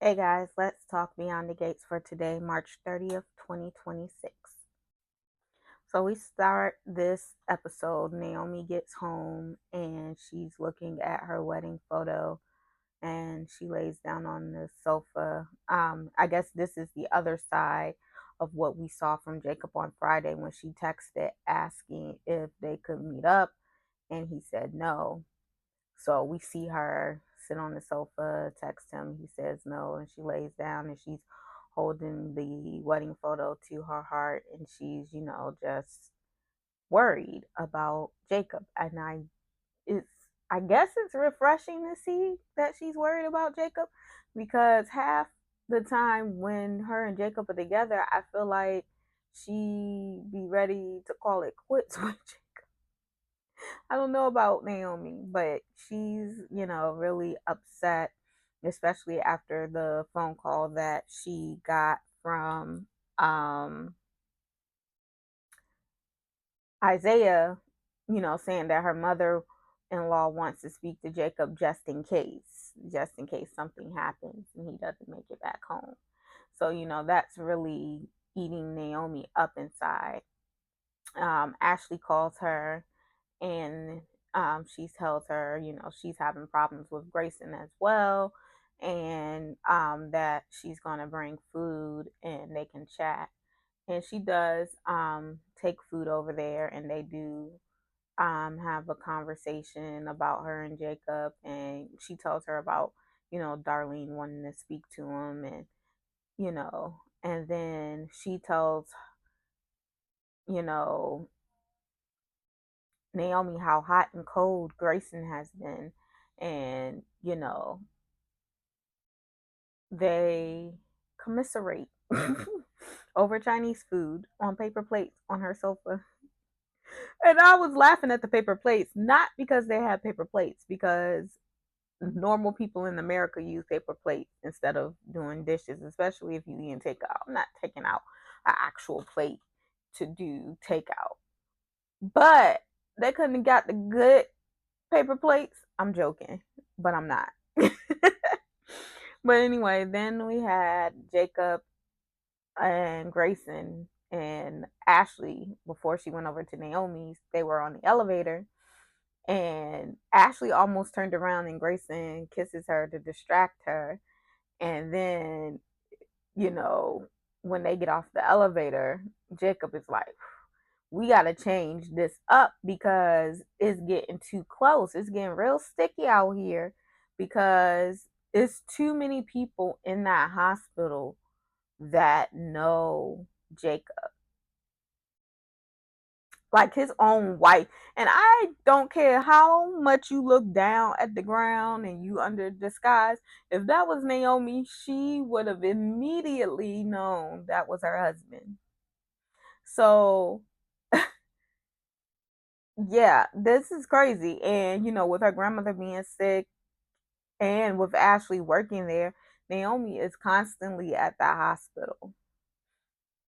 Hey guys, let's talk Beyond the Gates for today, March 30th, 2026. So we start this episode. Naomi gets home and she's looking at her wedding photo and she lays down on the sofa. I guess this is the other side of what we saw from Jacob on Friday when she texted asking if they could meet up and he said no. So we see her sit on the sofa, text him. He says no, and she lays down and she's holding the wedding photo to her heart, and she's, just worried about Jacob. And it's, I guess it's refreshing to see that she's worried about Jacob because half the time when her and Jacob are together, I feel like she be ready to call it quits with Jacob. I don't know about Naomi, but she's, really upset, especially after the phone call that she got from um, Isaiah, saying that her mother in law wants to speak to Jacob just in case something happens and he doesn't make it back home. So, that's really eating Naomi up inside. Ashley calls her and she tells her, she's having problems with Grayson as well, and that she's gonna bring food and they can chat. And she does take food over there, and they do have a conversation about her and Jacob, and she tells her about Darlene wanting to speak to him, and then she tells you know Naomi how hot and cold Grayson has been. And, they commiserate over Chinese food on paper plates on her sofa. And I was laughing at the paper plates, not because they had paper plates, because normal people in America use paper plates instead of doing dishes, especially if you eat takeout. I'm not taking out an actual plate to do takeout. But they couldn't have got the good paper plates. I'm joking, but I'm not. But anyway, then we had Jacob and Grayson and Ashley before she went over to Naomi's. They were on the elevator, and Ashley almost turned around and Grayson kisses her to distract her. And then, you know, when they get off the elevator, Jacob is like, we got to change this up because it's getting too close. It's getting real sticky out here because it's too many people in that hospital that know Jacob, like his own wife. And I don't care how much you look down at the ground and you under disguise. If that was Naomi, she would have immediately known that was her husband. So yeah, this is crazy. And, with her grandmother being sick and with Ashley working there, Naomi is constantly at the hospital.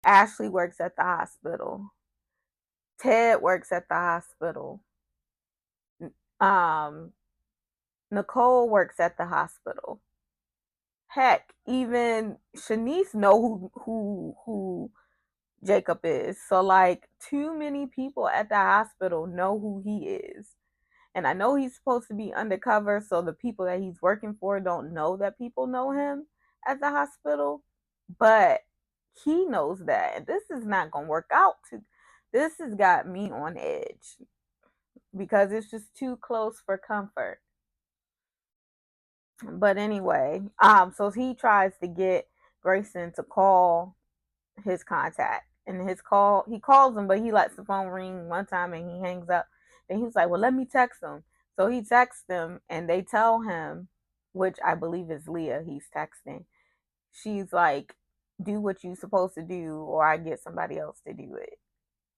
Ashley works at the hospital. Ted works at the hospital. Um, Nicole works at the hospital. Heck, even Shanice know who Jacob is. So like too many people at the hospital know who he is. And I know he's supposed to be undercover, so the people that he's working for don't know that people know him at the hospital. But he knows that. And this is not going to work out. This has got me on edge because it's just too close for comfort. But anyway, so he tries to get Grayson to call his contact. And he calls him, but he lets the phone ring one time and he hangs up. Then he was like, well, let me text him. So he texts them and they tell him, which I believe is Leah he's texting. She's like, do what you're supposed to do or I get somebody else to do it.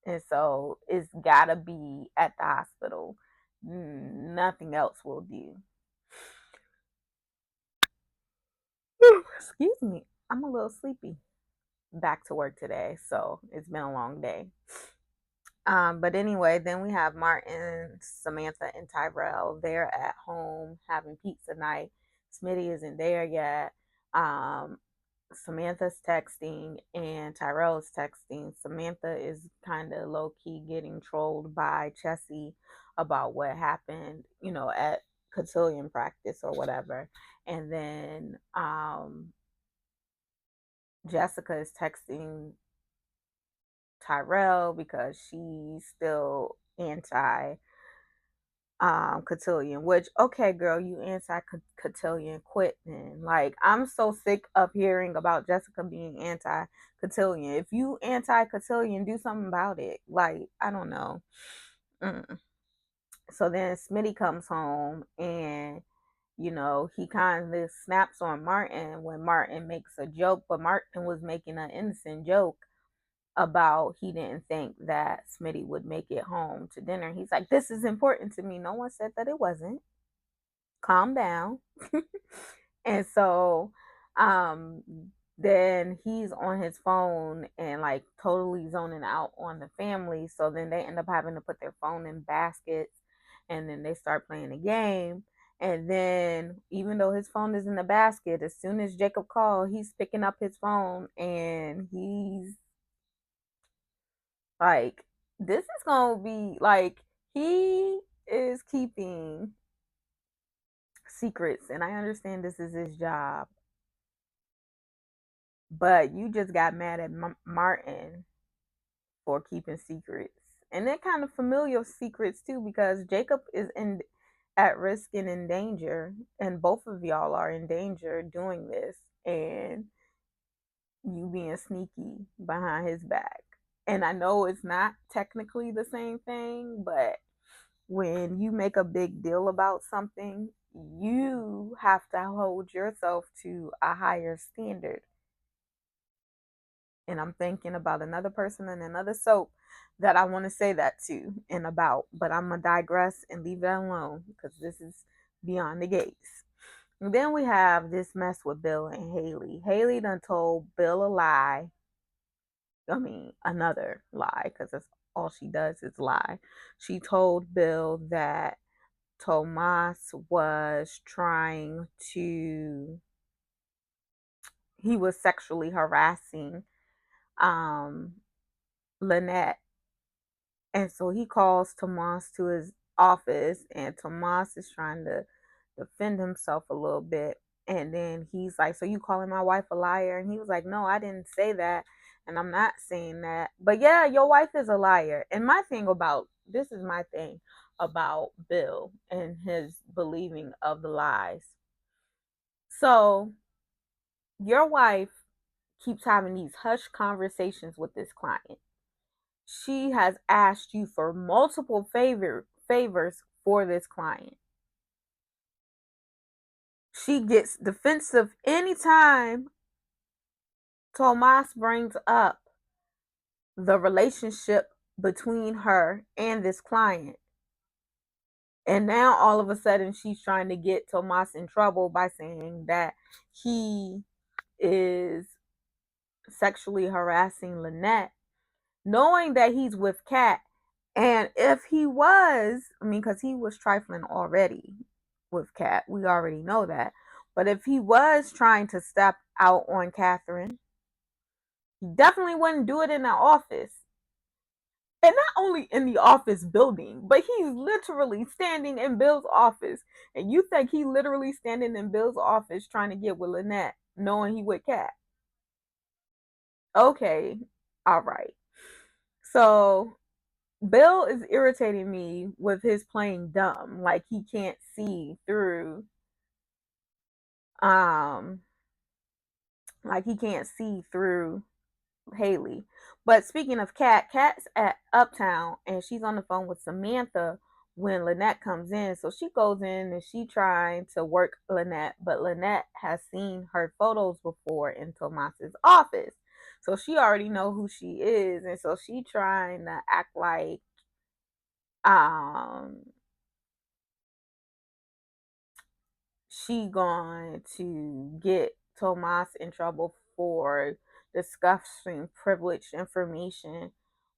And so it's gotta be at the hospital. Nothing else will do. Excuse me. I'm a little sleepy. Back to work today, so it's been a long day. But anyway, then we have Martin, Samantha, and Tyrell. They're at home having pizza night. Smitty isn't there yet. Um, Samantha's texting and Tyrell's texting. Samantha is kind of low key getting trolled by Chessie about what happened, at cotillion practice or whatever. And then Jessica is texting Tyrell because she's still anti cotillion, which, okay, girl, you anti cotillion, quit then. Like, I'm so sick of hearing about Jessica being anti cotillion. If you anti cotillion, do something about it. Like, I don't know. Mm. So then Smitty comes home and he kind of snaps on Martin when Martin makes a joke, but Martin was making an innocent joke about he didn't think that Smitty would make it home to dinner. He's like, this is important to me. No one said that it wasn't. Calm down. And so um then he's on his phone and like totally zoning out on the family. So then they end up having to put their phone in baskets and then they start playing a game. And then even though his phone is in the basket, as soon as Jacob calls, he's picking up his phone and he's like, this is gonna be like, he is keeping secrets, and I understand this is his job, but you just got mad at Martin for keeping secrets, and they're kind of familial secrets too, because Jacob is in at risk and in danger, and both of y'all are in danger doing this, and you being sneaky behind his back. And I know it's not technically the same thing, but when you make a big deal about something, you have to hold yourself to a higher standard. And I'm thinking about another person and another soap that I want to say that to and about, but I'm going to digress and leave that alone because this is beyond the gates. And then we have this mess with Bill and Haley. Haley done told Bill a lie. I mean, another lie, because that's all she does is lie. She told Bill that Tomas was trying to, he was sexually harassing um Lynette. And so he calls Tomas to his office, and Tomas is trying to defend himself a little bit. And then he's like, so you calling my wife a liar? And he was like, no, I didn't say that. And I'm not saying that. But yeah, your wife is a liar. And my thing about this is my thing about Bill and his believing of the lies. So your wife keeps having these hush conversations with this client. She has asked you for multiple favors for this client. She gets defensive anytime Tomas brings up the relationship between her and this client. And now all of a sudden she's trying to get Tomas in trouble by saying that he is sexually harassing Lynette, knowing that he's with Kat. And if he was, I mean, because he was trifling already with Kat, we already know that. But if he was trying to step out on Catherine, he definitely wouldn't do it in the office. And not only in the office building, but he's literally standing in Bill's office. And you think he literally standing in Bill's office trying to get with Lynette, knowing he with Kat. Okay, all right. So Bill is irritating me with his playing dumb, like he can't see through um like he can't see through Haley. But speaking of Kat, Kat's at Uptown and she's on the phone with Samantha when Lynette comes in. So she goes in and she trying to work Lynette, but Lynette has seen her photos before in Tomas's office. So she already know who she is, and so she trying to act like um she going to get Tomas in trouble for discussing privileged information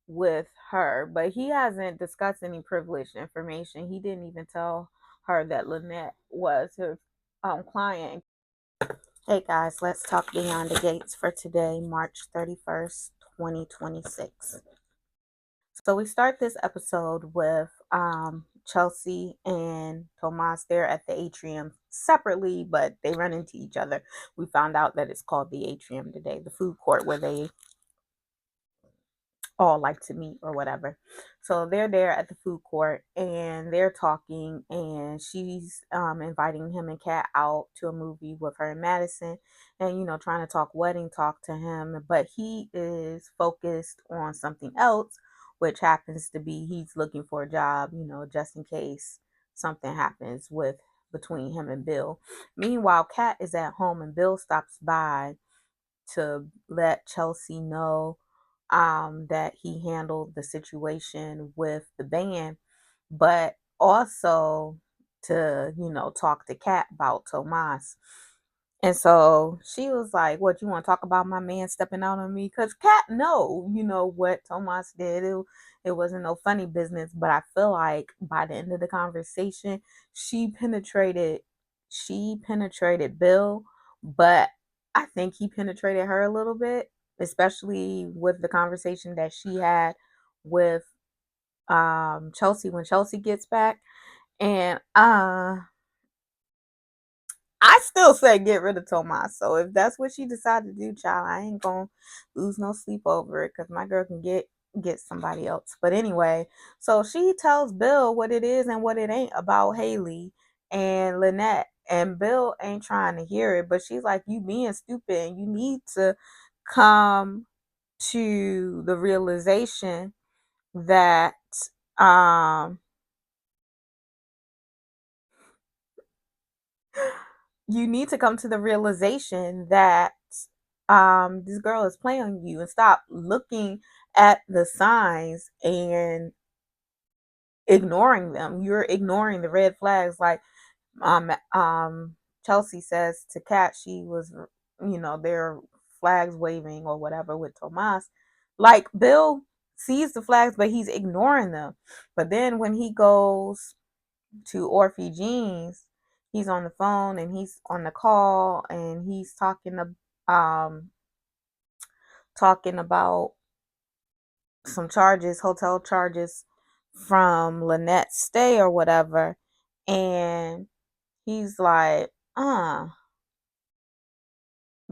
with her, but he hasn't discussed any privileged information. He didn't even tell her that Lynette was his client. Hey guys, let's talk Beyond the Gates for today, March 31st, 2026. So we start this episode with Chelsea and Tomas. They're at the atrium separately, but they run into each other. We found out that it's called the atrium today, the food court where they all like to meet or whatever. So they're there at the food court and they're talking, and she's inviting him and Kat out to a movie with her and Madison, and trying to talk wedding talk to him, but he is focused on something else, which happens to be he's looking for a job, just in case something happens with between him and Bill. Meanwhile, Kat is at home and Bill stops by to let Chelsea know that he handled the situation with the band, but also to, talk to Kat about Tomas. And so she was like, "What, you want to talk about my man stepping out on me?" Because Kat know, what Tomas did. It wasn't no funny business, but I feel like by the end of the conversation, she penetrated she penetrated Bill, but I think he penetrated her a little bit, especially with the conversation that she had with Chelsea when Chelsea gets back. And I still say get rid of Tomas. So if that's what she decided to do, child, I ain't gonna lose no sleep over it because my girl can get somebody else. But anyway, so she tells Bill what it is and what it ain't about Haley and Lynette. And Bill ain't trying to hear it, but she's like, "You being stupid and you need to come to the realization that um you need to come to the realization that this girl is playing you, and stop looking at the signs and ignoring them. You're ignoring the red flags." Like Chelsea says to Kat, she was, their flags waving or whatever with Tomas. Like Bill sees the flags, but he's ignoring them. But then when he goes to Orphe Jeans, he's on the phone and he's on the call and he's um talking about some charges, hotel charges from Lynette's stay or whatever. And he's like,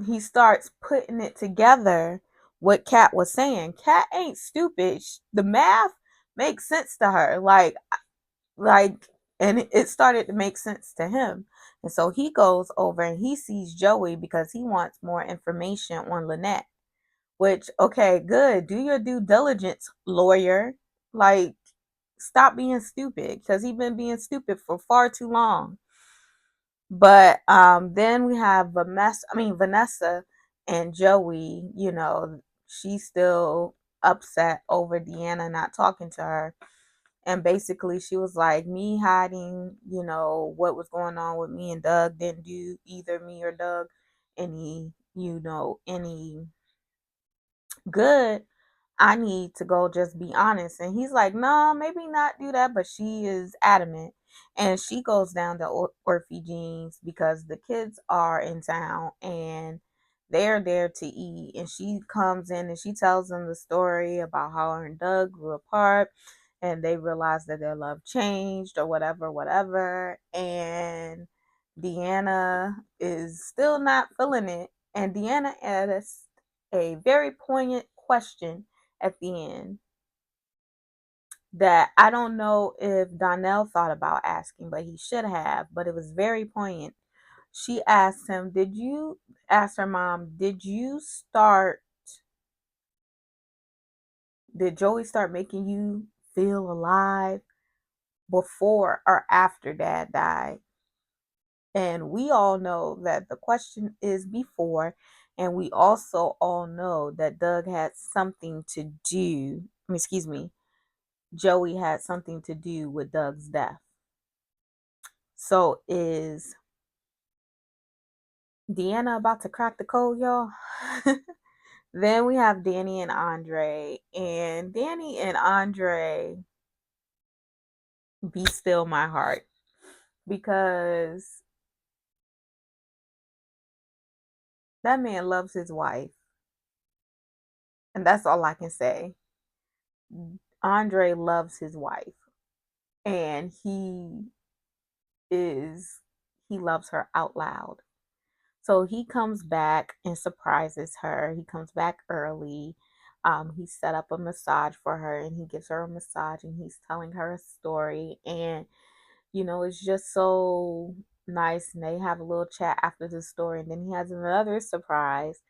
he starts putting it together what Kat was saying. Kat ain't stupid. The math makes sense to her. Like and it started to make sense to him. And so he goes over and he sees Joey because he wants more information on Lynette. Which, okay, good. Do your due diligence, lawyer. Like, stop being stupid because he's been being stupid for far too long. But then we have Vanessa and Joey, she's still upset over Deanna not talking to her. And basically she was like, me hiding, what was going on with me and Doug didn't do either me or Doug any good. I need to go just be honest. And he's like, no, maybe not do that. But she is adamant. And she goes down to Orphe Jeans because the kids are in town and they're there to eat. And she comes in and she tells them the story about how her and Doug grew apart and they realized that their love changed or whatever, whatever. And Deanna is still not feeling it. And Deanna asks a very poignant question at the end that I don't know if Donnell thought about asking, but he should have, but it was very poignant. She asked him, asked her mom, did Joey start making you feel alive before or after dad died? And we all know that the question is before, and we also all know that Doug had something to do, excuse me, Joey had something to do with Doug's death. So is Deanna about to crack the code, y'all? Then we have Danny and Andre. And Danny and Andre, be still my heart. Because That man loves his wife, and that's all I can say. Andre loves his wife, and is he loves her out loud. So he comes back and surprises her. He comes back early. He set up a massage for her and he gives her a massage and he's telling her a story. And, it's just so nice. And they have a little chat after the story. And then he has another surprise.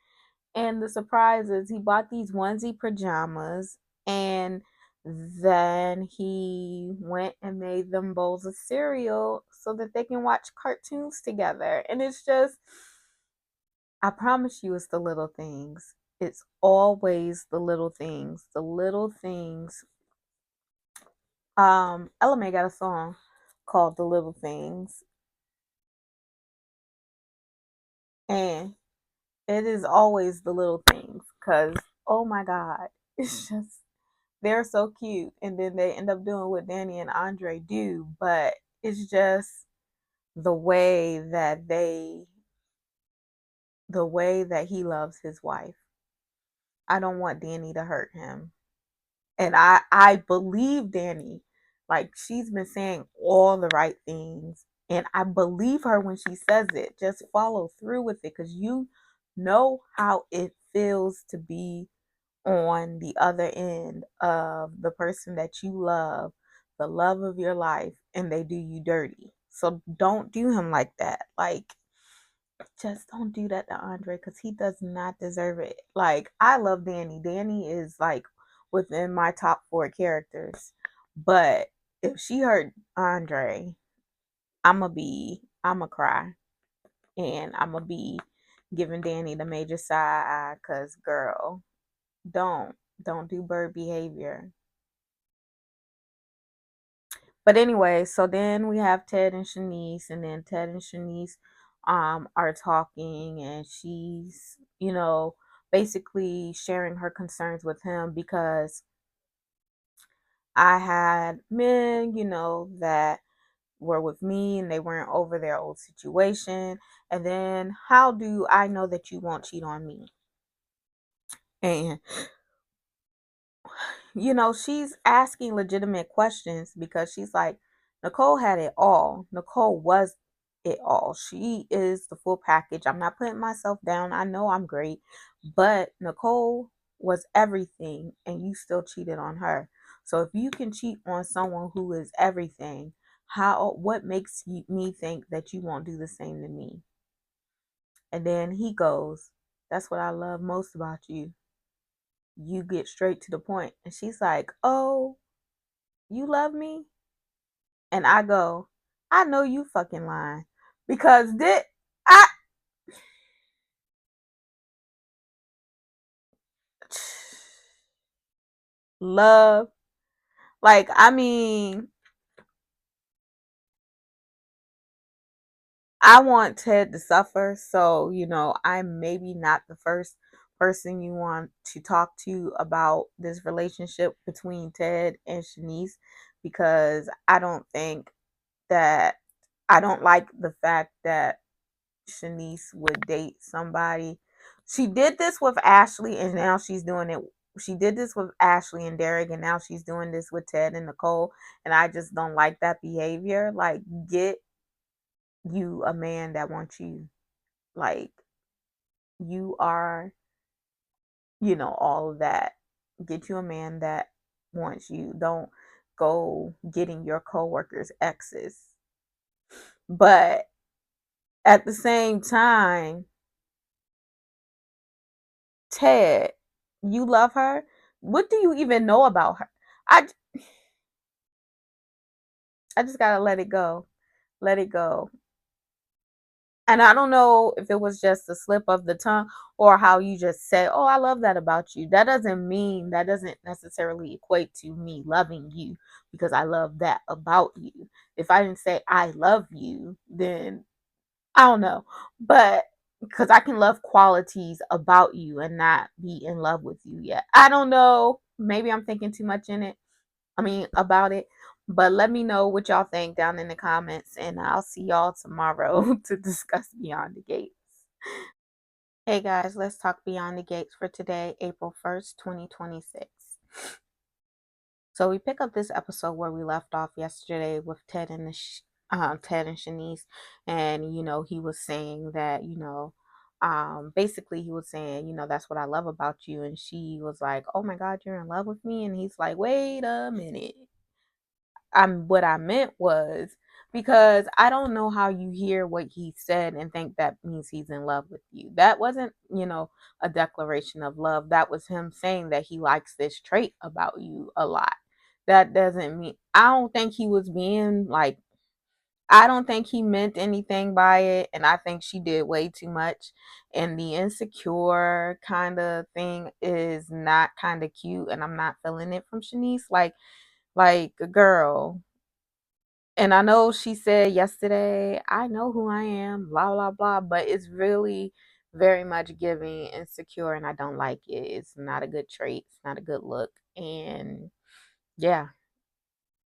And the surprise is he bought these onesie pajamas and then he went and made them bowls of cereal so that they can watch cartoons together. And it's just, I promise you, it's the little things. It's always the little things. The little things. Ella May got a song called "The Little Things," and it is always the little things. Cause oh my God, it's just they're so cute, and then they end up doing what Danny and Andre do, but it's just the way that the way that he loves his wife. I don't want Danny to hurt him. And I believe Danny. Like she's been saying all the right things, and I believe her when she says it. Just follow through with it because you know how it feels to be on the other end of the person that you love, the love of your life, and they do you dirty. So don't do him like that. Like just don't do that to Andre because he does not deserve it. Like, I love Danny. Danny is like within my top four characters. But if she hurt Andre, I'ma cry. And I'ma be giving Danny the major side eye because, girl, don't. Don't do bird behavior. But anyway, so then we have Ted and Shanice, and then Ted and Shanice are talking, and she's, basically sharing her concerns with him because I had men, that were with me and they weren't over their old situation. And then how do I know that you won't cheat on me? And she's asking legitimate questions because she's like, Nicole had it all. Nicole was it all. She is the full package. I'm not putting myself down. I know I'm great, but Nicole was everything and you still cheated on her. So if you can cheat on someone who is everything, what makes me think that you won't do the same to me? And then he goes, that's what I love most about you. You get straight to the point. And she's like, oh, you love me? And I go, I know you fucking lying. Because I love, like, I mean, I want Ted to suffer. So, I'm maybe not the first person you want to talk to about this relationship between Ted and Shanice because that I don't like the fact that Shanice would date somebody. She did this with Ashley and now she's doing it. She did this with Ashley and Derek and now she's doing this with Ted and Nicole. And I just don't like that behavior. Like, get you a man that wants you. Like, you are, all of that. Get you a man that wants you. Don't go getting your coworkers' exes. But at the same time, Ted, you love her? What do you even know about her? I I just gotta let it go. Let it go. And I don't know if it was just a slip of the tongue or how you just said, oh, I love that about you. That doesn't necessarily equate to me loving you because I love that about you. If I didn't say I love you, then I don't know. But because I can love qualities about you and not be in love with you yet. I don't know. Maybe I'm thinking too much about it. But let me know what y'all think down in the comments, and I'll see y'all tomorrow to discuss Beyond the Gates. Hey guys, let's talk Beyond the Gates for today, April 1st, 2026. So we pick up this episode where we left off yesterday with Ted and Shanice, and he was saying that basically he was saying that's what I love about you, and she was like, oh my God, you're in love with me, and he's like, wait a minute, what I meant was, because I don't know how you hear what he said and think that means he's in love with you. That wasn't, a declaration of love. That was him saying that he likes this trait about you a lot. That doesn't mean, I don't think he was being like, I don't think he meant anything by it. And I think she did way too much. And the insecure kind of thing is not kind of cute. And I'm not feeling it from Shanice. Like a girl, and I know she said yesterday, I know who I am, blah, blah, blah, but it's really very much giving insecure, and I don't like it. It's not a good trait, it's not a good look. And yeah,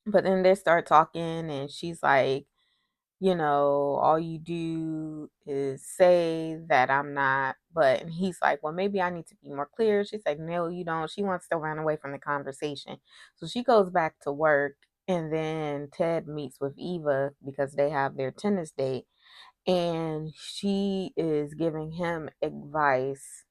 but then they start talking, and she's like, all you do is say that I'm not, but and he's like, well, maybe I need to be more clear. She's like, no, you don't. She wants to run away from the conversation. So she goes back to work, and then Ted meets with Eva because they have their tennis date, and she is giving him advice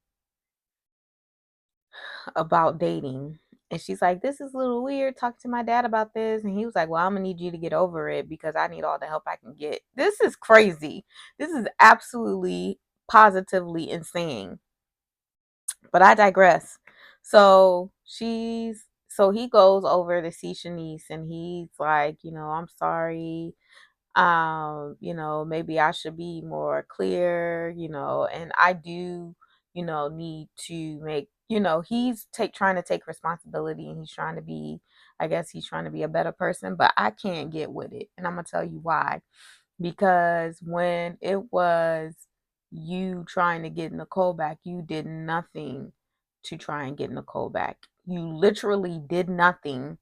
about dating. And she's like, this is a little weird. Talk to my dad about this. And he was like, well, I'm going to need you to get over it because I need all the help I can get. This is crazy. This is absolutely, positively insane. But I digress. So he goes over to see Shanice, and he's like, I'm sorry, maybe I should be more clear, and I do, need to make, he's take trying to take responsibility, and he's trying to be, I guess he's trying to be a better person, but I can't get with it. And I'm gonna tell you why. Because when it was you trying to get Nicole back, you did nothing to try and get Nicole back. You literally did nothing,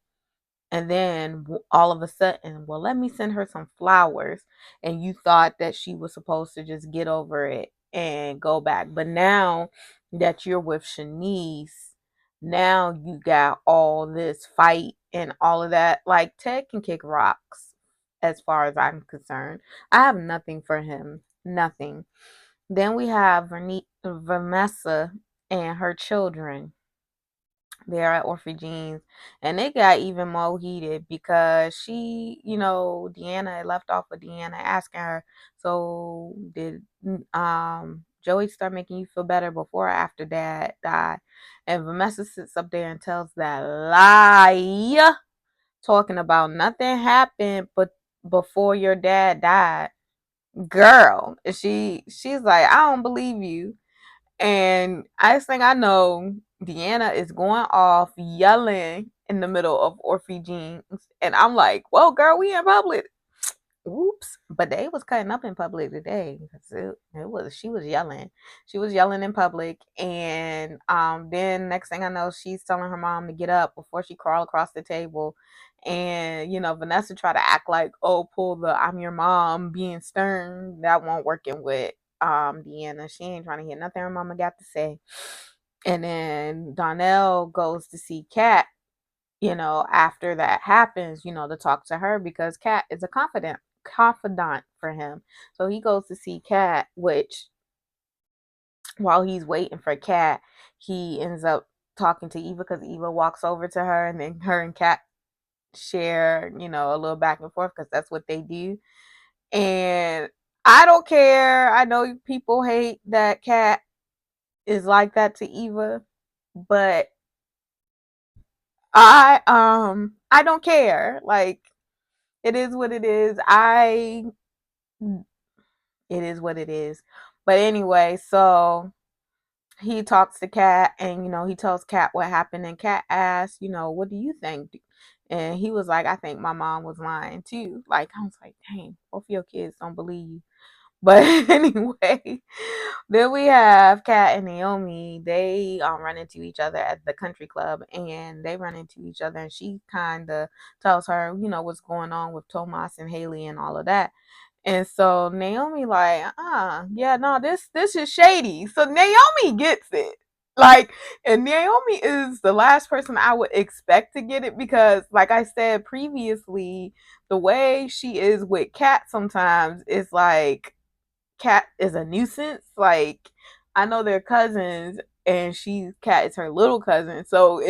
and then all of a sudden, well, let me send her some flowers. And you thought that she was supposed to just get over it and go back. But now that you're with Shanice, now you got all this fight and all of that. Like, Ted can kick rocks as far as I'm concerned. I have nothing for him. Nothing. Then we have Vanessa and her children there at Orphagene's, and it got even more heated because Deanna had left off with Deanna asking her, so did Joey start making you feel better before or after Dad died? And Vanessa sits up there and tells that lie, talking about nothing happened but before your dad died. Girl, she's like, I don't believe you. And I just think I know Deanna is going off yelling in the middle of Orphagene's. And I'm like, whoa, girl, we in public. Oops. But they was cutting up in public today. It was she was yelling. She was yelling in public. And then next thing I know, she's telling her mom to get up before she crawl across the table. And Vanessa tried to act like, oh, pull the I'm your mom being stern. That won't working with Deanna. She ain't trying to hear nothing her mama got to say. And then Donnell goes to see Kat, after that happens, to talk to her because Kat is a confidant for him. So he goes to see Kat, which while he's waiting for Kat, he ends up talking to Eva because Eva walks over to her, and then her and Kat share, a little back and forth because that's what they do. And I don't care. I know people hate that Kat is like that to Eva, but I don't care. Like, it is what it is. It is what it is. But anyway, so he talks to Kat, and he tells Kat what happened, and Kat asks, what do you think? And he was like, I think my mom was lying too. Like, I was like, dang, both of your kids don't believe you. But anyway, then we have Kat and Naomi. They run into each other at the country club, and they run into each other, and she kind of tells her, what's going on with Tomas and Haley and all of that. And so Naomi like, yeah, no, this is shady. So Naomi gets it. Like, and Naomi is the last person I would expect to get it because, like I said previously, the way she is with Kat sometimes is like Kat is a nuisance. Like, I know they're cousins, and Kat is her little cousin, so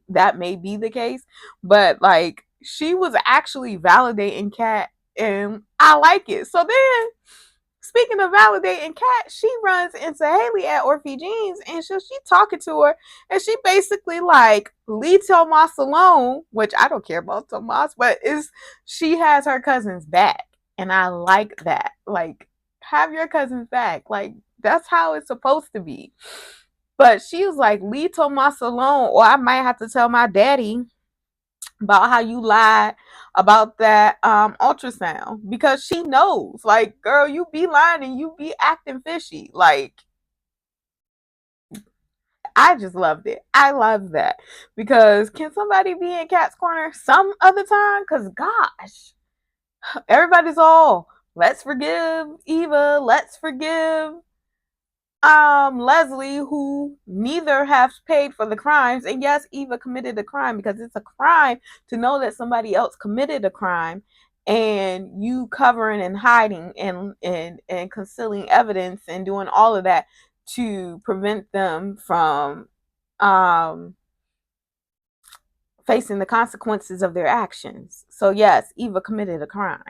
that may be the case. But like, she was actually validating Kat, and I like it. So then, speaking of validating Kat, she runs into Haley at Orphe Jeans, and she talking to her, and she basically like, leave Tomas alone, which I don't care about Tomas, but is she has her cousin's back, and I like that. Like, have your cousin's back, like that's how it's supposed to be. But she was like, leave Tomas alone, or I might have to tell my daddy about how you lied about that ultrasound, because she knows, like, girl, you be lying and you be acting fishy. Like, I just loved it. I love that, because can somebody be in Cat's corner some other time? Because gosh, everybody's all, let's forgive Eva, let's forgive Leslie, who neither have paid for the crimes. And yes, Eva committed a crime, because it's a crime to know that somebody else committed a crime, and you covering and hiding and concealing evidence and doing all of that to prevent them from um facing the consequences of their actions. So yes, Eva committed a crime.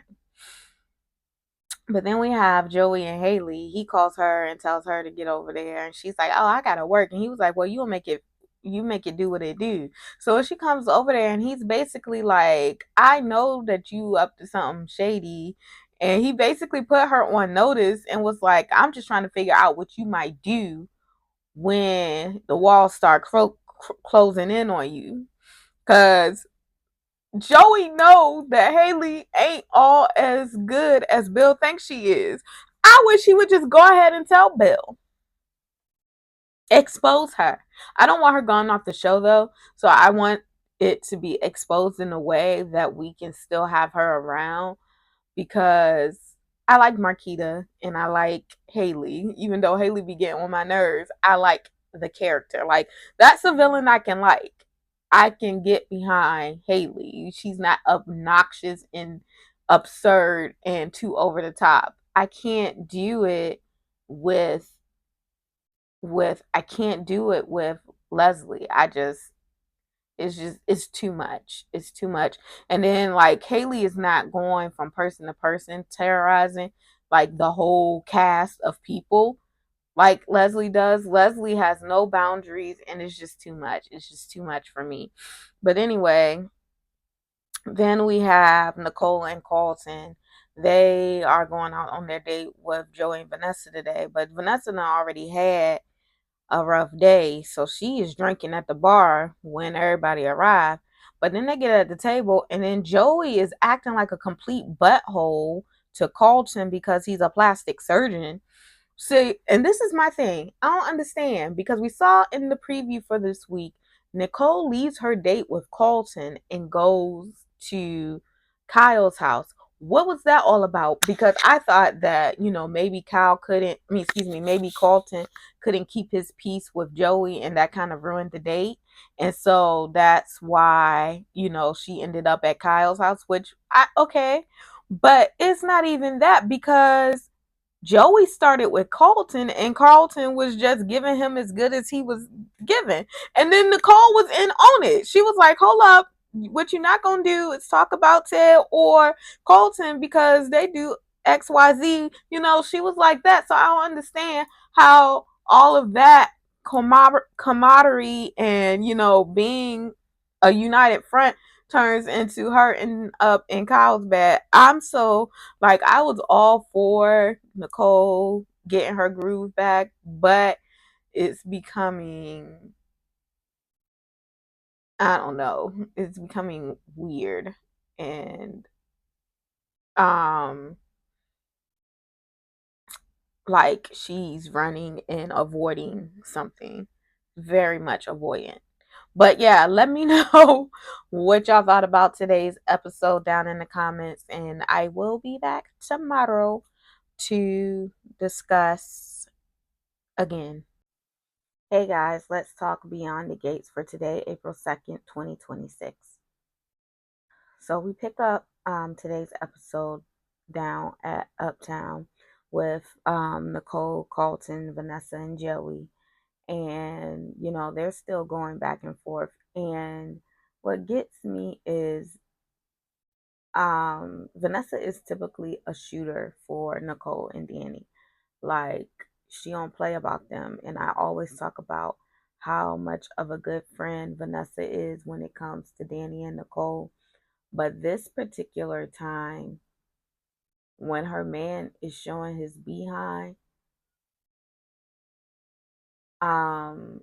But then we have Joey and Haley. He calls her and tells her to get over there, and she's like, "Oh, I gotta work." And he was like, "Well, you make it do what it do." So she comes over there, and he's basically like, "I know that you up to something shady," and he basically put her on notice and was like, "I'm just trying to figure out what you might do when the walls start closing in on you, because Joey knows that Haley ain't all as good as Bill thinks she is. I wish he would just go ahead and tell Bill. Expose her. I don't want her gone off the show though. So I want it to be exposed in a way that we can still have her around, because I like Marquita and I like Haley. Even though Haley be getting on my nerves, I like the character. Like, that's a villain I can like. I can get behind Haley. She's not obnoxious and absurd and too over the top. I can't do it with I can't do it with Leslie. It's too much. It's too much. And then like, Haley is not going from person to person terrorizing like the whole cast of people like Leslie does. Leslie has no boundaries, and it's just too much. It's just too much for me. But anyway, then we have Nicole and Carlton. They are going out on their date with Joey and Vanessa today, but Vanessa already had a rough day, so she is drinking at the bar when everybody arrived. But then they get at the table, and then Joey is acting like a complete butthole to Carlton because he's a plastic surgeon. See, and this is my thing. I don't understand, because we saw in the preview for this week, Nicole leaves her date with Carlton and goes to Kyle's house. What was that all about? Because I thought that, maybe maybe Carlton couldn't keep his peace with Joey, and that kind of ruined the date. And so that's why, she ended up at Kyle's house, okay. But it's not even that, because Joey started with Carlton, and Carlton was just giving him as good as he was given. And then Nicole was in on it. She was like, hold up, what you're not going to do is talk about Ted or Carlton because they do XYZ. She was like that. So I don't understand how all of that camaraderie and, being a united front turns into her ending up in Kyle's bed. I'm so, like, I was all for Nicole getting her groove back, but it's becoming, I don't know, it's becoming weird. And um like, she's running and avoiding something, very much avoidant. But yeah, let me know what y'all thought about today's episode down in the comments. And I will be back tomorrow to discuss again. Hey guys, let's talk Beyond the Gates for today, April 2nd, 2026. So we pick up today's episode down at Uptown with Nicole, Carlton, Vanessa, and Joey. And, they're still going back and forth. And what gets me is Vanessa is typically a shooter for Nicole and Danny. Like, she don't play about them. And I always talk about how much of a good friend Vanessa is when it comes to Danny and Nicole. But this particular time, when her man is showing his behind, um,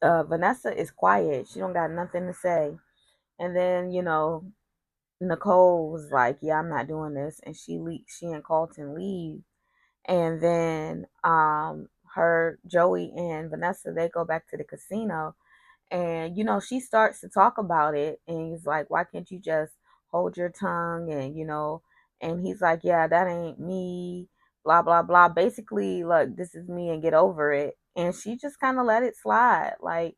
Vanessa is quiet. She don't got nothing to say. And then, Nicole was like, "Yeah, I'm not doing this," and she and Carlton leave. And then her Joey and Vanessa, they go back to the casino, and she starts to talk about it, and he's like, "Why can't you just hold your tongue?" And and he's like, "Yeah, that ain't me, blah blah blah." Basically, look, this is me and get over it. And she just kind of let it slide, like,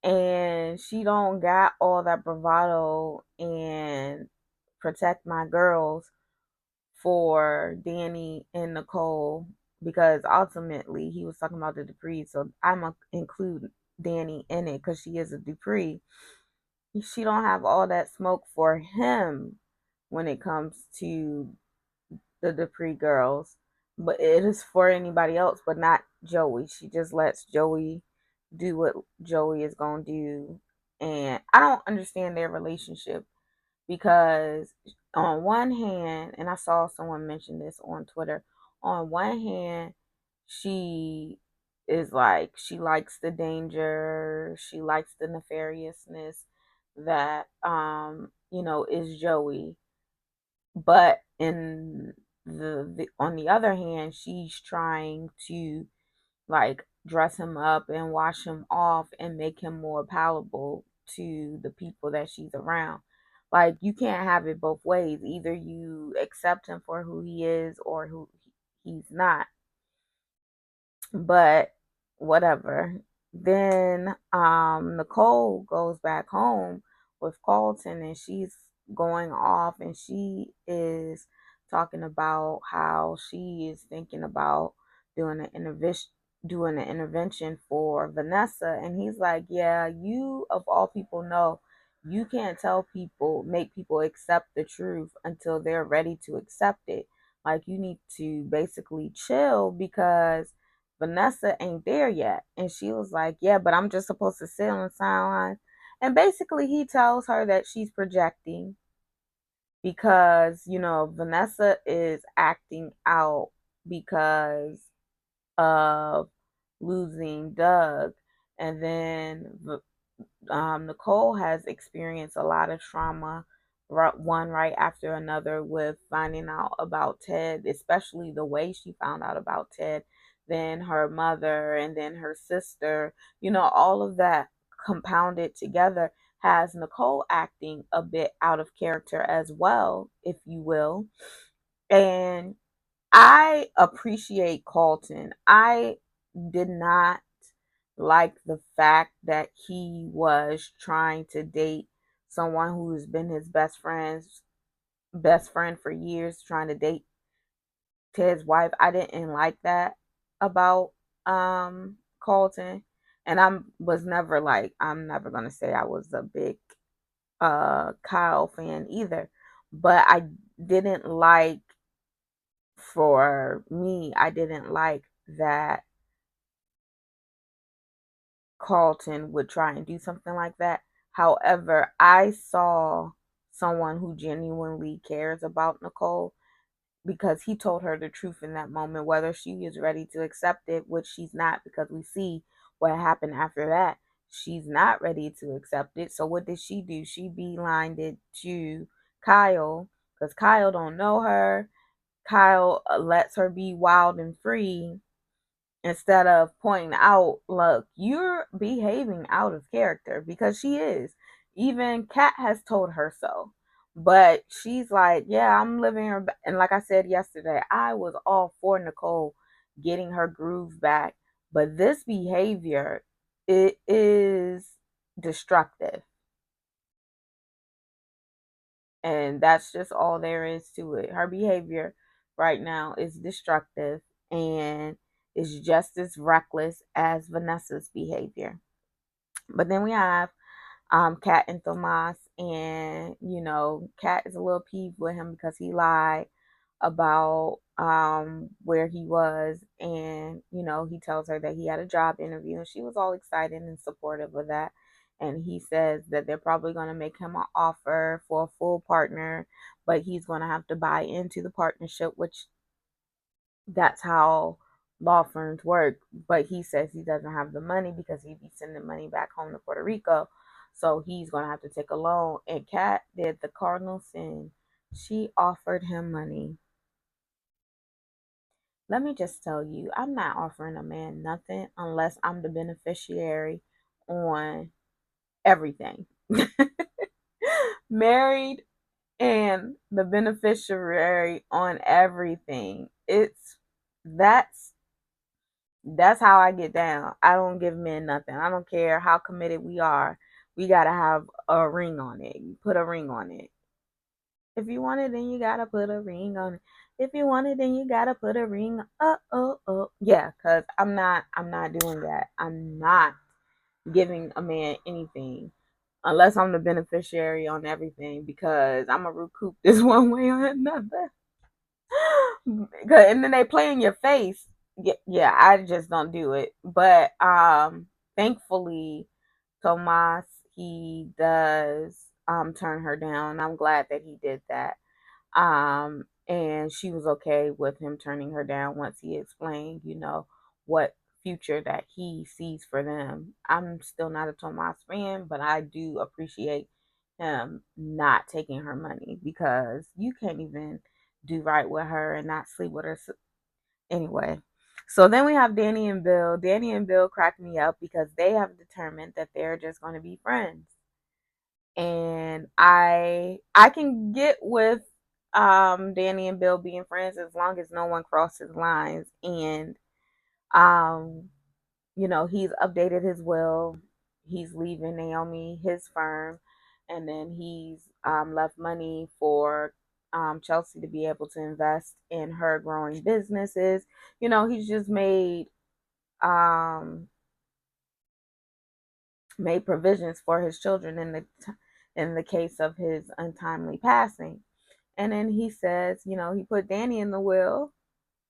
and she don't got all that bravado and protect my girls for Danny and Nicole, because ultimately he was talking about the Dupree, so I'm gonna include Danny in it because she is a Dupree. She don't have all that smoke for him when it comes to the Dupree girls, but it is for anybody else, but not Joey. She just lets Joey do what Joey is gonna do, and I don't understand their relationship because on one hand, and I saw someone mention this on Twitter, on one hand, she is like, she likes the danger, she likes the nefariousness that is Joey. But in the on the other hand, she's trying to like dress him up and wash him off and make him more palatable to the people that she's around. Like, you can't have it both ways. Either you accept him for who he is or who he's not. But whatever. Then Nicole goes back home with Carlton, and she's going off, and she is talking about how she is thinking about doing an intervention for Vanessa. And he's like, "Yeah, you of all people know you can't make people accept the truth until they're ready to accept it. Like, you need to basically chill because Vanessa ain't there yet." And she was like, "Yeah, but I'm just supposed to sit on the sidelines." And basically, he tells her that she's projecting because, Vanessa is acting out because of losing Doug. And then Nicole has experienced a lot of trauma, one right after another, with finding out about Ted, especially the way she found out about Ted, then her mother, and then her sister. All of that compounded together has Nicole acting a bit out of character as well, if you will. And I appreciate Carlton. I did not like the fact that he was trying to date someone who's been his best friend for years, trying to date Ted's wife. I didn't like that about Carlton. And I'm never gonna say I was a big Kyle fan either. But didn't like I didn't like that Carlton would try and do something like that. However, I saw someone who genuinely cares about Nicole, because he told her the truth in that moment, whether she is ready to accept it, which she's not, because we see what happened after that. She's not ready to accept it. So what did she do? She beelined it to Kyle, because Kyle don't know her. Kyle lets her be wild and free, instead of pointing out, look, you're behaving out of character, because she is. Even Kat has told her so. But she's like, yeah, I'm living her. And like I said yesterday, I was all for Nicole getting her groove back. But this behavior, it is destructive. And that's just all there is to it. Her behavior right now is destructive and is just as reckless as Vanessa's behavior. But then we have Kat and Tomas, and Kat is a little peeved with him because he lied about where he was, and he tells her that he had a job interview, and she was all excited and supportive of that. And he says that they're probably going to make him an offer for a full partner, but he's going to have to buy into the partnership, which that's how law firms work. But he says he doesn't have the money because he'd be sending money back home to Puerto Rico. So he's going to have to take a loan. And Kat did the cardinal sin. She offered him money. Let me just tell you, I'm not offering a man nothing unless I'm the beneficiary on everything. Married and the beneficiary on everything. That's That's how I get down. I don't give men nothing. I don't care how committed we are. We gotta have a ring on it. You put a ring on it. If you want it, then you gotta put a ring on it. If you want it, then you gotta put a ring. Yeah, cause I'm not doing that. I'm not giving a man anything unless I'm the beneficiary on everything, because I'm gonna recoup this one way or another. And then they play in your face. Yeah, yeah, I just don't do it. But thankfully, Tomas, he does turn her down. I'm glad that he did that. And she was okay with him turning her down once he explained, what future that he sees for them. I'm still not a Tomas fan, but I do appreciate him not taking her money, because you can't even do right with her and not sleep with her. Anyway, so then we have Danny and Bill. Danny and Bill crack me up because they have determined that they're just going to be friends. And I can get with Danny and Bill being friends as long as no one crosses lines. And um he's updated his will. He's leaving Naomi his firm, and then he's left money for Chelsea to be able to invest in her growing businesses. He's just um, made provisions for his children in the case of his untimely passing. And then he says, he put Danny in the will.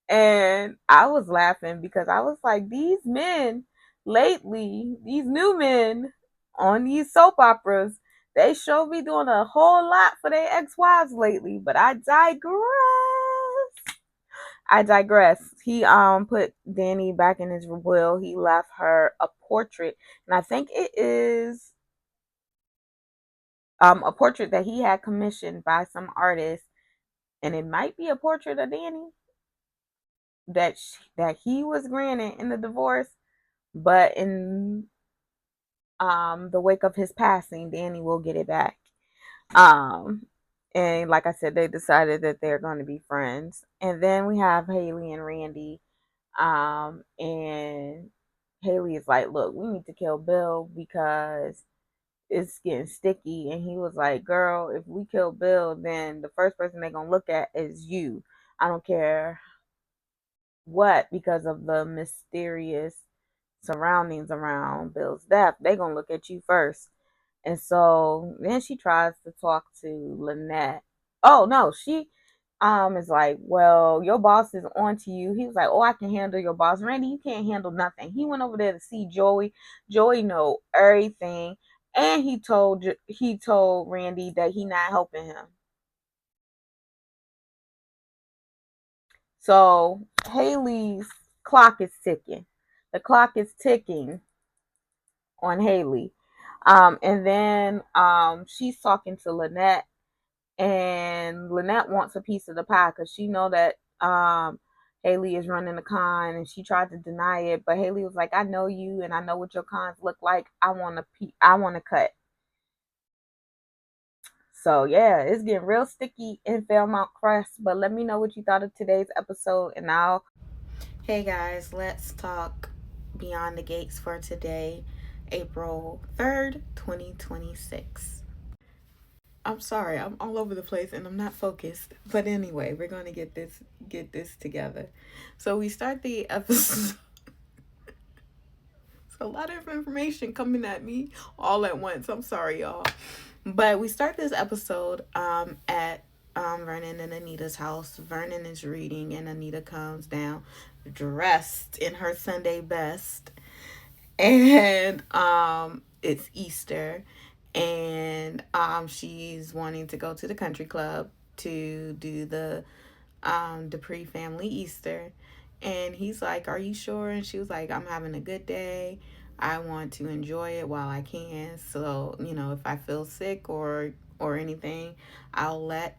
And I was laughing because I was like, these men lately, these new men on these soap operas, they show me doing a whole lot for their ex-wives lately. But I digress. I digress. He put Danny back in his will. He left her a portrait, and I think it is a portrait that he had commissioned by some artist, and it might be a portrait of Danny that he was granted in the divorce, but in the wake of his passing, Danny will get it back. Um, and like I said, they decided that they're going to be friends. And then we have Haley and Randy. And Haley is like, look, we need to kill Bill because it's getting sticky. And he was like, girl, if we kill Bill, then the first person they're going to look at is you. I don't care what, because of the mysterious surroundings around Bill's death. They're going to look at you first. And so then she tries to talk to Lynette. Oh no, she is like, well, your boss is on to you. He was like, oh, I can handle your boss. Randy, you can't handle nothing. He went over there to see Joey. Joey know everything. And he told Randy that he not helping him. So Haley's clock is ticking. The clock is ticking on Haley. And then she's talking to Lynette, and Lynette wants a piece of the pie because she know that Haley is running a con and she tried to deny it, but Haley was like, I know you and I know what your cons look like. I want to cut. So yeah, it's getting real sticky in Fairmount Crest. But let me know what you thought of today's episode, and I'll. Hey guys, let's talk Beyond the Gates for today, April 3rd, 2026. I'm sorry, I'm all over the place and I'm not focused. But anyway, we're gonna get this together. So we start the episode. It's a lot of information coming at me all at once. I'm sorry, y'all. But we start this episode at Vernon and Anita's house. Vernon is reading, and Anita comes down dressed in her Sunday best. And it's Easter. And she's wanting to go to the country club to do the Dupree family Easter. And he's like, Are you sure? And she was like, I'm having a good day. I want to enjoy it while I can. So, if I feel sick or anything, I'll let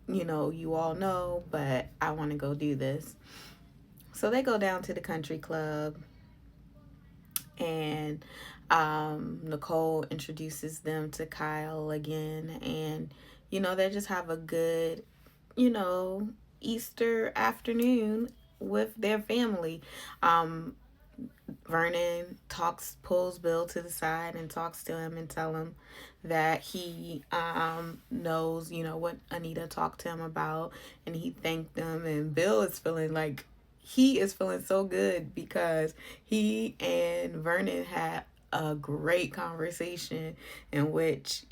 you all know, but I want to go do this. So they go down to the country club, and Nicole introduces them to Kyle again, and they just have a good you know, Easter afternoon with their family. Um, Vernon pulls Bill to the side and talks to him and tell him that he knows, what Anita talked to him about, and he thanked them. And Bill is feeling like he is feeling so good because he and Vernon had a great conversation in which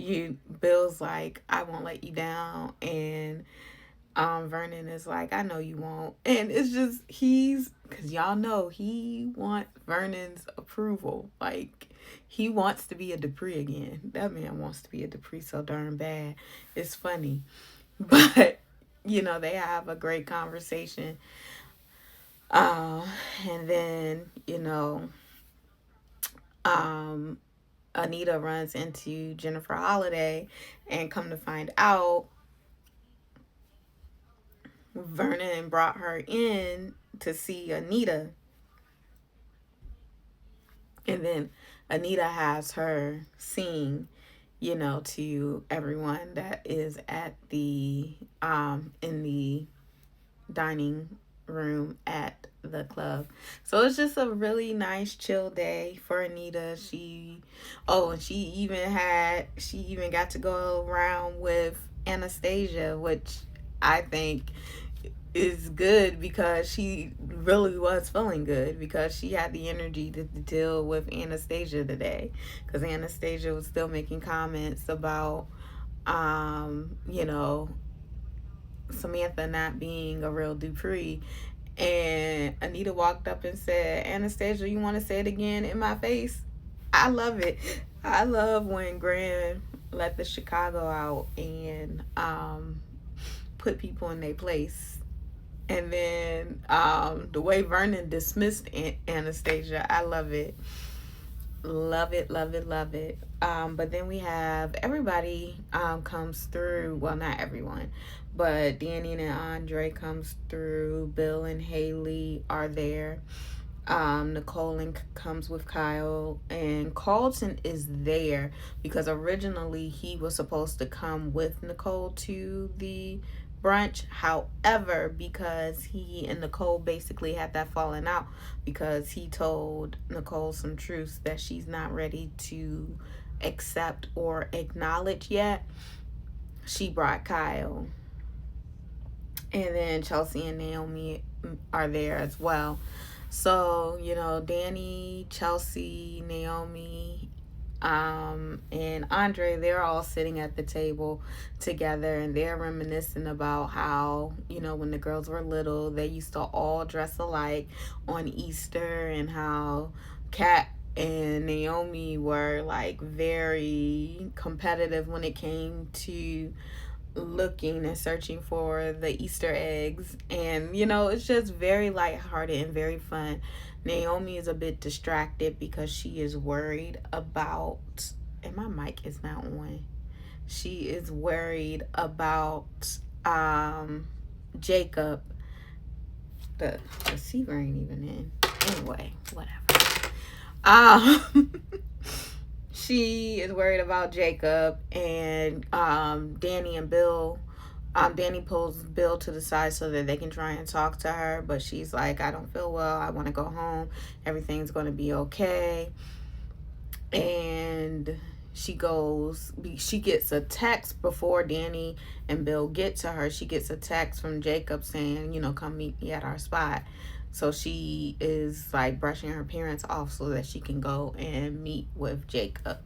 Bill's like, I won't let you down, and Vernon is like, I know you won't. And it's just, because y'all know he wants Vernon's approval. Like, he wants to be a Dupree again. That man wants to be a Dupree so darn bad. It's funny. But, they have a great conversation. Uh, and then, um, Anita runs into Jennifer Holliday, and come to find out, Vernon brought her in to see Anita. And then Anita has her sing, to everyone that is at the in the dining room at the club. So it's just a really nice chill day for Anita. And she even got to go around with Anastasia, which I think is good because she really was feeling good because she had the energy to deal with Anastasia today, because Anastasia was still making comments about you know Samantha not being a real Dupree. And Anita walked up and said, Anastasia, you want to say it again in my face? I love it. I love when Gran let the Chicago out and put people in their place. And then the way Vernon dismissed Anastasia, I love it. Love it, love it, love it. But then we have everybody comes through. Well, not everyone, but Danny and Andre comes through. Bill and Haley are there. Nicole comes with Kyle, and Carlton is there because originally he was supposed to come with Nicole to the brunch. However, because he and Nicole basically had that falling out because he told Nicole some truths that she's not ready to accept or acknowledge yet, she brought Kyle. And then Chelsea and Naomi are there as well. So, Danny, Chelsea, Naomi, and Andre, they're all sitting at the table together, and they're reminiscing about how, when the girls were little, they used to all dress alike on Easter, and how Kat and Naomi were like very competitive when it came to looking and searching for the Easter eggs. And, it's just very lighthearted and very fun. Naomi is a bit distracted because she is worried about, and my mic is not on. She is worried about Jacob The secret ain't even in. Anyway, whatever. Um, she is worried about Jacob, and Danny and Bill. Danny pulls Bill to the side so that they can try and talk to her, but she's like, I don't feel well. I want to go home. Everything's going to be okay. And she gets a text before Danny and Bill get to her. She gets a text from Jacob saying, come meet me at our spot. So she is like brushing her parents off so that she can go and meet with Jacob.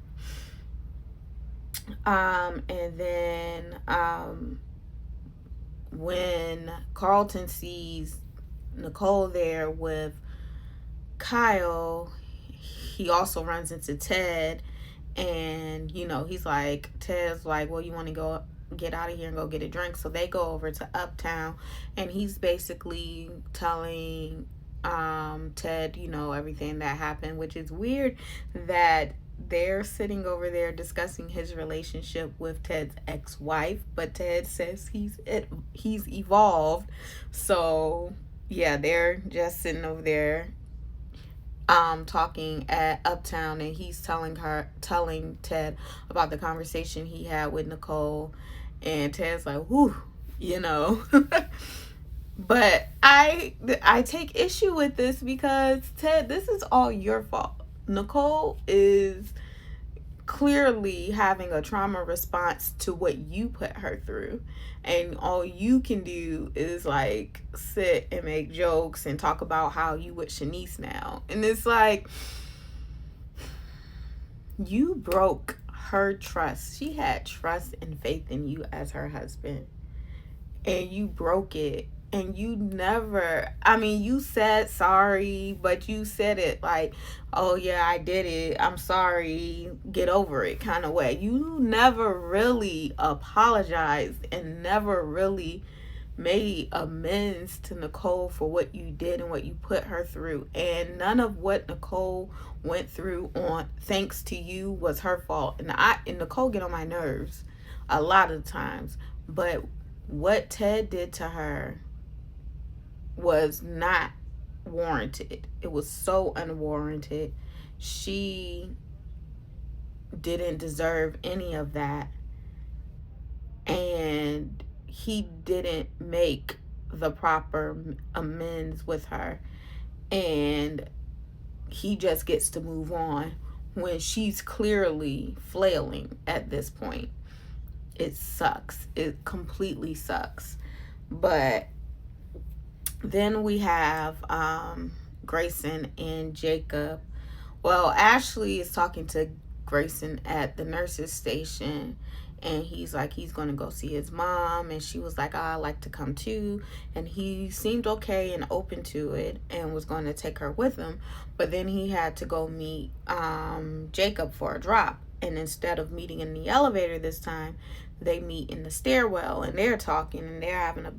And then when Carlton sees Nicole there with Kyle, he also runs into Ted. And he's like, Ted's like, well, you want to go get out of here and go get a drink? So they go over to Uptown, and he's basically telling Ted everything that happened, which is weird that they're sitting over there discussing his relationship with Ted's ex-wife, but Ted says he's evolved. So yeah, they're just sitting over there talking at Uptown, and he's telling Ted about the conversation he had with Nicole, and Ted's like, whew, But I take issue with this because, Ted, this is all your fault. Nicole is clearly having a trauma response to what you put her through, and all you can do is like sit and make jokes and talk about how you with Shanice now. And it's like, you broke her trust. She had trust and faith in you as her husband, and you broke it. And you never, you said sorry, but you said it like, oh yeah, I did it, I'm sorry, get over it kind of way. You never really apologized and never really made amends to Nicole for what you did and what you put her through. And none of what Nicole went through on thanks to you was her fault. And Nicole get on my nerves a lot of times, but what Ted did to her was not warranted. It was so unwarranted. She didn't deserve any of that, and he didn't make the proper amends with her, and he just gets to move on when she's clearly flailing at this point. It sucks. It completely sucks. But then we have Grayson and Jacob. Well, Ashley is talking to Grayson at the nurse's station, and he's like, he's going to go see his mom. And she was like, I'd like to come too. And he seemed okay and open to it and was going to take her with him. But then he had to go meet Jacob for a drop. And instead of meeting in the elevator this time, they meet in the stairwell, and they're talking, and they're having a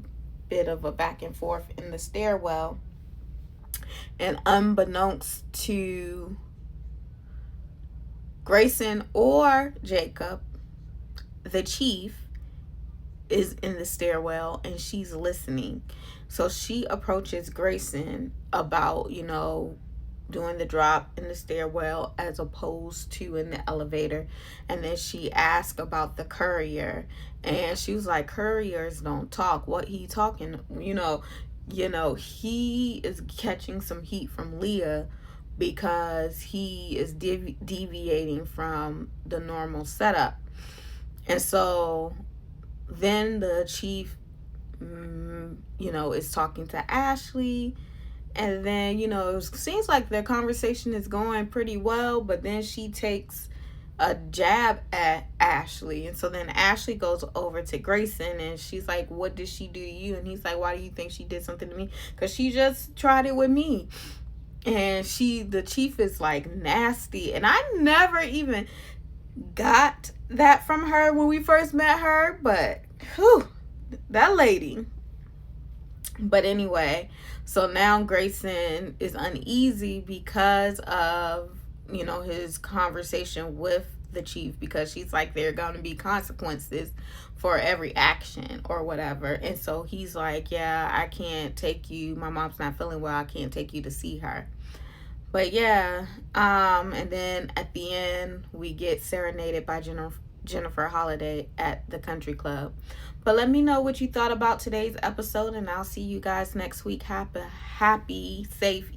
bit of a back and forth in the stairwell. And unbeknownst to Grayson or Jacob, the chief is in the stairwell, and she's listening. So she approaches Grayson about, doing the drop in the stairwell as opposed to in the elevator. And then she asked about the courier, and she was like, couriers don't talk. What he talking? He is catching some heat from Leah because he is deviating from the normal setup. And so then the chief is talking to Ashley. And then, it seems like their conversation is going pretty well, but then she takes a jab at Ashley. And so then Ashley goes over to Grayson, and she's like, what did she do to you? And he's like, why do you think she did something to me? Because she just tried it with me. And the chief is like nasty. And I never even got that from her when we first met her, but whew, that lady. But anyway, so now Grayson is uneasy because of, his conversation with the chief, because she's like, there are going to be consequences for every action or whatever. And so he's like, yeah, I can't take you, my mom's not feeling well, I can't take you to see her. But yeah, and then at the end we get serenaded by Jennifer Holiday at the country club. But let me know what you thought about today's episode, and I'll see you guys next week. Happy, safe